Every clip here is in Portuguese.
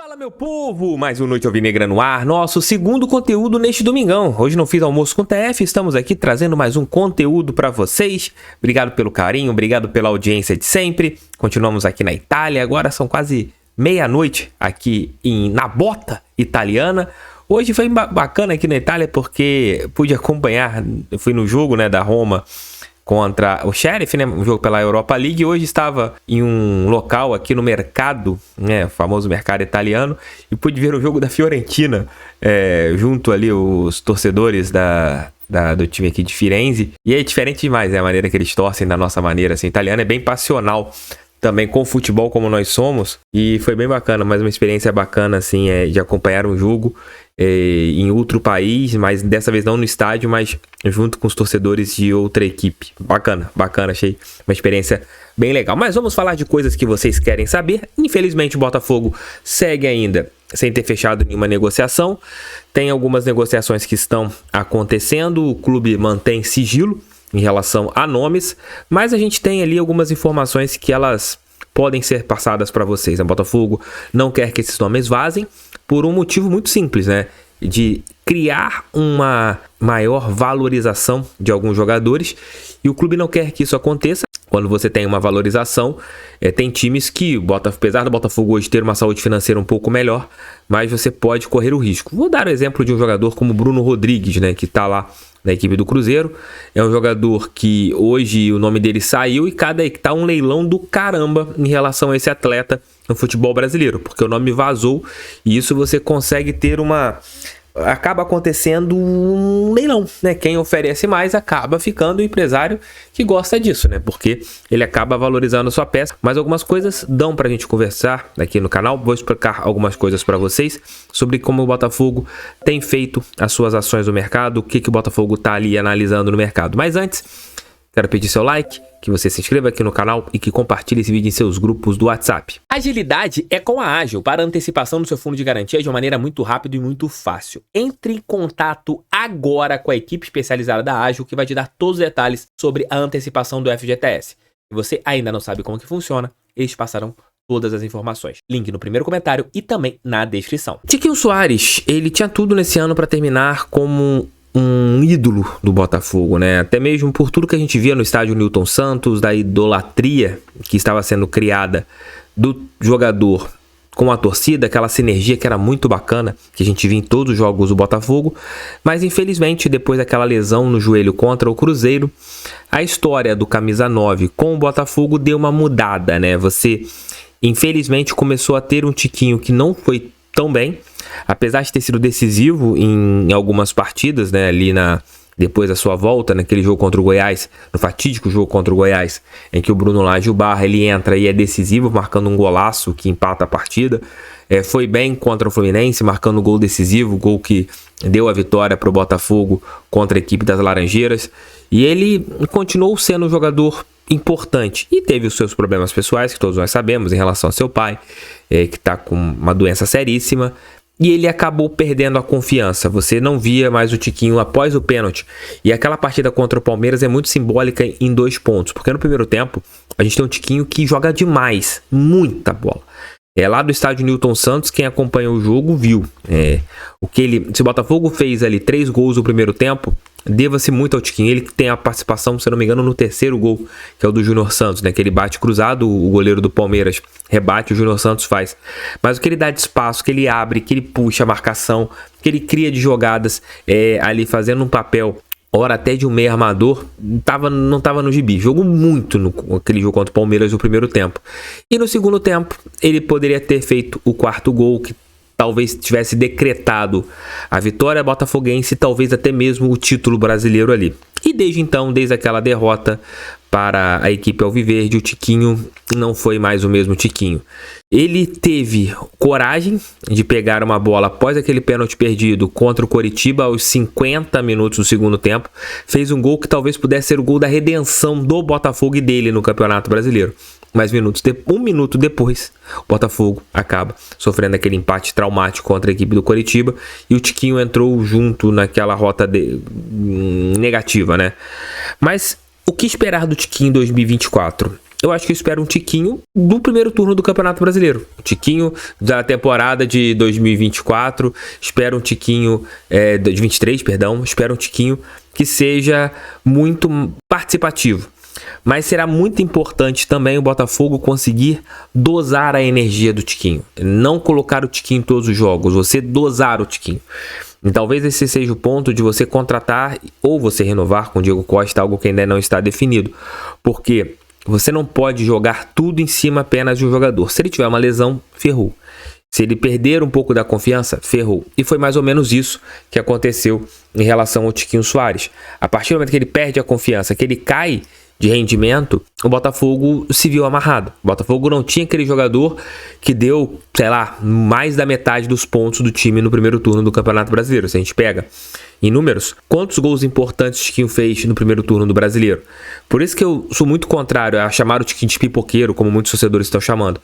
Fala, meu povo! Mais um Noite Alvinegra no ar, nosso segundo conteúdo neste domingão. Hoje não fiz almoço com TF, estamos aqui trazendo mais um conteúdo para vocês. Obrigado pelo carinho, obrigado pela audiência de sempre. Continuamos aqui na Itália, agora são quase meia-noite aqui na Bota Italiana. Hoje foi bacana aqui na Itália porque pude acompanhar, eu fui no jogo, né, da Roma contra o Sheriff, né, um jogo pela Europa League. Hoje estava em um local aqui no mercado, né, o famoso mercado italiano, e pude ver o jogo da Fiorentina, junto ali os torcedores do time aqui de Firenze. E é diferente demais, né, a maneira que eles torcem da nossa maneira, assim, italiana é bem passional também com o futebol como nós somos, e foi bem bacana, mas uma experiência bacana, assim, de acompanhar um jogo em outro país, mas dessa vez não no estádio, mas junto com os torcedores de outra equipe. Bacana, achei uma experiência bem legal. Mas vamos falar de coisas que vocês querem saber. Infelizmente o Botafogo segue ainda sem ter fechado nenhuma negociação. Tem algumas negociações que estão acontecendo, o clube mantém sigilo em relação a nomes, mas a gente tem ali algumas informações que elas podem ser passadas para vocês. O Botafogo não quer que esses nomes vazem por um motivo muito simples, né? De criar uma maior valorização de alguns jogadores, e o clube não quer que isso aconteça. Quando você tem uma valorização, tem times que, apesar do Botafogo hoje ter uma saúde financeira um pouco melhor, mas você pode correr o risco. Vou dar o exemplo de um jogador como Bruno Rodrigues, né, que está lá na equipe do Cruzeiro. É um jogador que hoje o nome dele saiu e tá um leilão do caramba em relação a esse atleta no futebol brasileiro, porque o nome vazou, e isso você consegue ter acaba acontecendo um leilão, né? Quem oferece mais acaba ficando o empresário que gosta disso, né? Porque ele acaba valorizando a sua peça. Mas algumas coisas dão pra gente conversar aqui no canal. Vou explicar algumas coisas pra vocês sobre como o Botafogo tem feito as suas ações no mercado, o que o Botafogo tá ali analisando no mercado. Mas antes, quero pedir seu like, que você se inscreva aqui no canal e que compartilhe esse vídeo em seus grupos do WhatsApp. Agilidade é com a Ágil para antecipação do seu fundo de garantia de uma maneira muito rápida e muito fácil. Entre em contato agora com a equipe especializada da Ágil, que vai te dar todos os detalhes sobre a antecipação do FGTS. Se você ainda não sabe como que funciona, eles passarão todas as informações. Link no primeiro comentário e também na descrição. Tiquinho Soares, ele tinha tudo nesse ano para terminar como um ídolo do Botafogo, né? Até mesmo por tudo que a gente via no estádio Newton Santos, da idolatria que estava sendo criada do jogador com a torcida, aquela sinergia que era muito bacana, que a gente via em todos os jogos do Botafogo. Mas infelizmente, depois daquela lesão no joelho contra o Cruzeiro, a história do camisa 9 com o Botafogo deu uma mudada, né? Você infelizmente começou a ter um Tiquinho que não foi tão bem, apesar de ter sido decisivo em algumas partidas, né, ali depois da sua volta, naquele jogo contra o Goiás, no fatídico jogo contra o Goiás, em que o Bruno Lage Barra, ele entra e é decisivo, marcando um golaço que empata a partida. Foi bem contra o Fluminense, marcando um gol decisivo, gol que deu a vitória para o Botafogo contra a equipe das Laranjeiras, e ele continuou sendo um jogador importante, e teve os seus problemas pessoais, que todos nós sabemos, em relação ao seu pai, que está com uma doença seríssima, e ele acabou perdendo a confiança. Você não via mais o Tiquinho após o pênalti, e aquela partida contra o Palmeiras é muito simbólica em 2 pontos, porque no primeiro tempo a gente tem um Tiquinho que joga demais, muita bola. Lá do estádio Newton Santos, quem acompanhou o jogo viu. Se o Botafogo fez ali 3 gols no primeiro tempo, deva-se muito ao Tiquinho. Ele tem a participação, se eu não me engano, no terceiro gol, que é o do Júnior Santos, né? Que ele bate cruzado, o goleiro do Palmeiras rebate, o Júnior Santos faz. Mas o que ele dá de espaço, que ele abre, que ele puxa a marcação, que ele cria de jogadas, ali fazendo um papel, ora até de um meio armador, não estava no gibi. Jogou muito naquele jogo contra o Palmeiras no primeiro tempo. E no segundo tempo, ele poderia ter feito o 4º gol, que talvez tivesse decretado a vitória botafoguense, talvez até mesmo o título brasileiro ali. E desde então, desde aquela derrota para a equipe alviverde, o Tiquinho não foi mais o mesmo Tiquinho. Ele teve coragem de pegar uma bola após aquele pênalti perdido contra o Coritiba aos 50 minutos do segundo tempo. Fez um gol que talvez pudesse ser o gol da redenção do Botafogo e dele no Campeonato Brasileiro. Mas um minuto depois, o Botafogo acaba sofrendo aquele empate traumático contra a equipe do Coritiba, e o Tiquinho entrou junto naquela rota negativa, né? Mas o que esperar do Tiquinho em 2024? eu acho que eu espero um tiquinho do primeiro turno do Campeonato Brasileiro. Um tiquinho da temporada de 2024. Espero um tiquinho de 23, perdão. Espero um tiquinho que seja muito participativo. Mas será muito importante também o Botafogo conseguir dosar a energia do tiquinho. Não colocar o tiquinho em todos os jogos, você dosar o tiquinho. E talvez esse seja o ponto de você contratar ou você renovar com o Diego Costa, algo que ainda não está definido. Porque você não pode jogar tudo em cima apenas de um jogador. Se ele tiver uma lesão, ferrou. Se ele perder um pouco da confiança, ferrou. E foi mais ou menos isso que aconteceu em relação ao Tiquinho Soares. A partir do momento que ele perde a confiança, que ele cai de rendimento, o Botafogo se viu amarrado. O Botafogo não tinha aquele jogador que deu, sei lá, mais da metade dos pontos do time no primeiro turno do Campeonato Brasileiro. Se a gente pega em números, quantos gols importantes o Tiquinho fez no primeiro turno do Brasileiro? Por isso que eu sou muito contrário a chamar o Tiquinho de pipoqueiro, como muitos torcedores estão chamando.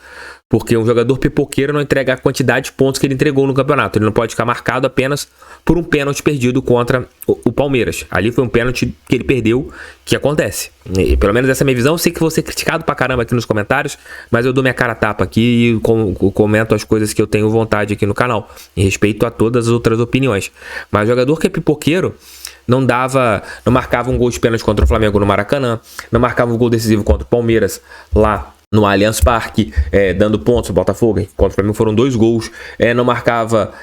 Porque um jogador pipoqueiro não entrega a quantidade de pontos que ele entregou no campeonato. Ele não pode ficar marcado apenas por um pênalti perdido contra o Palmeiras. Ali foi um pênalti que ele perdeu, que acontece. E, pelo menos essa é a minha visão. Eu sei que vou ser criticado pra caramba aqui nos comentários, mas eu dou minha cara a tapa aqui e comento as coisas que eu tenho vontade aqui no canal, em respeito a todas as outras opiniões. Mas jogador que é pipoqueiro não marcava um gol de pênalti contra o Flamengo no Maracanã, não marcava um gol decisivo contra o Palmeiras lá no Allianz Parque, dando pontos ao Botafogo. Contra o Flamengo foram 2 gols. Não marcava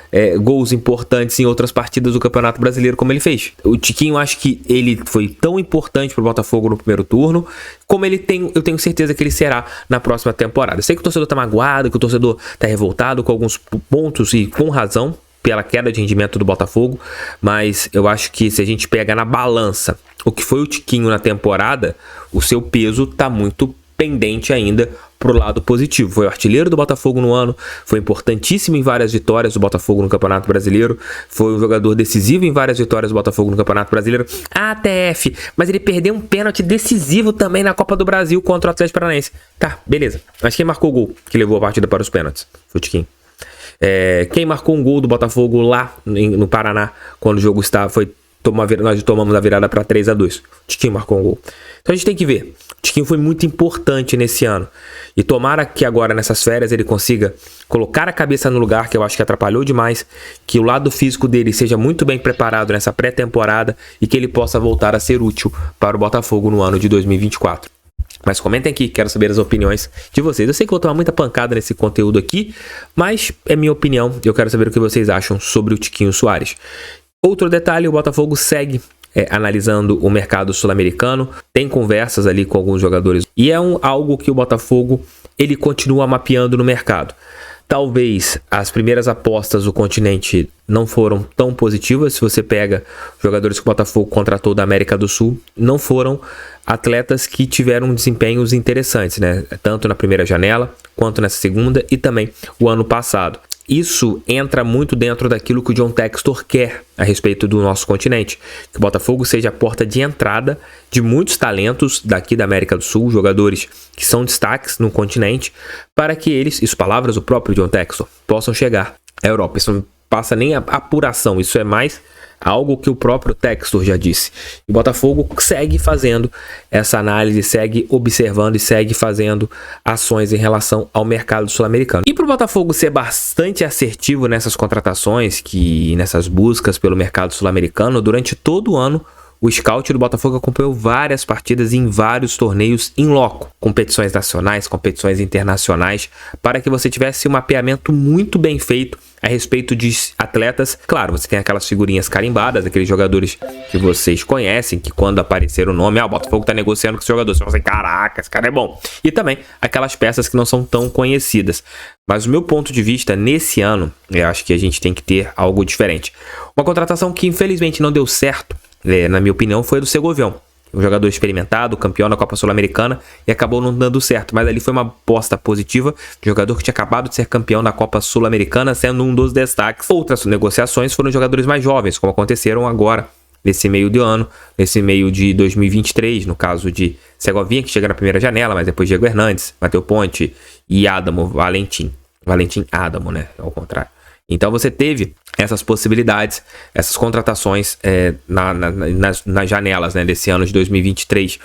gols importantes em outras partidas do Campeonato Brasileiro como ele fez. O Tiquinho, acho que ele foi tão importante para o Botafogo no primeiro turno, como eu tenho certeza que ele será na próxima temporada. Eu sei que o torcedor tá magoado, que o torcedor tá revoltado com alguns pontos e com razão pela queda de rendimento do Botafogo, mas eu acho que se a gente pega na balança o que foi o Tiquinho na temporada, o seu peso tá muito pendente ainda pro lado positivo. Foi o artilheiro do Botafogo no ano, foi importantíssimo em várias vitórias do Botafogo no Campeonato Brasileiro, foi um jogador decisivo em várias vitórias do Botafogo no Campeonato Brasileiro. TF, mas ele perdeu um pênalti decisivo também na Copa do Brasil contra o Atlético Paranaense. Tá, beleza. Mas quem marcou o gol que levou a partida para os pênaltis? Foi o Tiquinho. Quem marcou um gol do Botafogo lá no Paraná, quando o jogo nós tomamos a virada para 3-2. O Tiquinho marcou um gol. Então a gente tem que ver. O Tiquinho foi muito importante nesse ano. E tomara que agora nessas férias ele consiga colocar a cabeça no lugar, que eu acho que atrapalhou demais, que o lado físico dele seja muito bem preparado nessa pré-temporada e que ele possa voltar a ser útil para o Botafogo no ano de 2024. Mas comentem aqui, quero saber as opiniões de vocês. Eu sei que vou tomar muita pancada nesse conteúdo aqui, mas é minha opinião e eu quero saber o que vocês acham sobre o Tiquinho Soares. Outro detalhe, o Botafogo segue analisando o mercado sul-americano, tem conversas ali com alguns jogadores e é algo que o Botafogo ele continua mapeando no mercado. Talvez as primeiras apostas do continente não foram tão positivas. Se você pega jogadores que o Botafogo contratou da América do Sul, não foram atletas que tiveram desempenhos interessantes, né? Tanto na primeira janela, quanto nessa segunda e também o ano passado. Isso entra muito dentro daquilo que o John Textor quer a respeito do nosso continente. Que o Botafogo seja a porta de entrada de muitos talentos daqui da América do Sul, jogadores que são destaques no continente, para que eles, isso palavras do próprio John Textor, possam chegar à Europa. Isso não passa nem a apuração, isso é mais algo que o próprio Textor já disse. E o Botafogo segue fazendo essa análise, segue observando e segue fazendo ações em relação ao mercado sul-americano. E para o Botafogo ser bastante assertivo nessas contratações, nessas buscas pelo mercado sul-americano, durante todo o ano, o scout do Botafogo acompanhou várias partidas em vários torneios in loco, competições nacionais, competições internacionais, para que você tivesse um mapeamento muito bem feito a respeito de atletas. Claro, você tem aquelas figurinhas carimbadas, aqueles jogadores que vocês conhecem, que quando aparecer o nome, o Botafogo tá negociando com esse jogador, você fala assim, caraca, esse cara é bom. E também aquelas peças que não são tão conhecidas. Mas o meu ponto de vista, nesse ano, eu acho que a gente tem que ter algo diferente. Uma contratação que infelizmente não deu certo, na minha opinião, foi a do Segovião. Um jogador experimentado, campeão da Copa Sul-Americana e acabou não dando certo. Mas ali foi uma aposta positiva de jogador que tinha acabado de ser campeão da Copa Sul-Americana, sendo um dos destaques. Outras negociações foram jogadores mais jovens, como aconteceram agora, nesse meio de ano, nesse meio de 2023, no caso de Segovinha, que chega na primeira janela, mas depois Diego Hernandes, Matheus Ponte e Adamo, Valentim Adamo, né? Ao contrário. Então você teve essas possibilidades, essas contratações nas janelas, né, desse ano de 2023.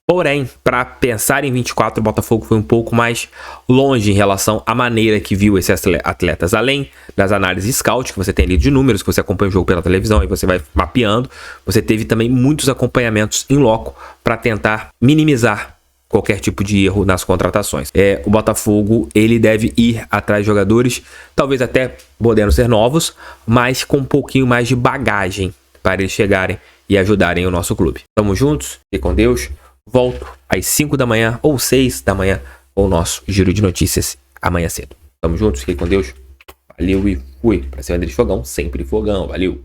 Porém, para pensar em 24, o Botafogo foi um pouco mais longe em relação à maneira que viu esses atletas. Além das análises scout, que você tem ali de números, que você acompanha o jogo pela televisão e você vai mapeando, você teve também muitos acompanhamentos em loco para tentar minimizar qualquer tipo de erro nas contratações. O Botafogo, ele deve ir atrás de jogadores, talvez até podendo ser novos, mas com um pouquinho mais de bagagem para eles chegarem e ajudarem o nosso clube. Tamo juntos, fique com Deus. Volto às 5 da manhã ou 6 da manhã com o nosso giro de notícias amanhã cedo. Tamo juntos, fique com Deus. Valeu e fui. Pra cima deles fogão, sempre fogão. Valeu.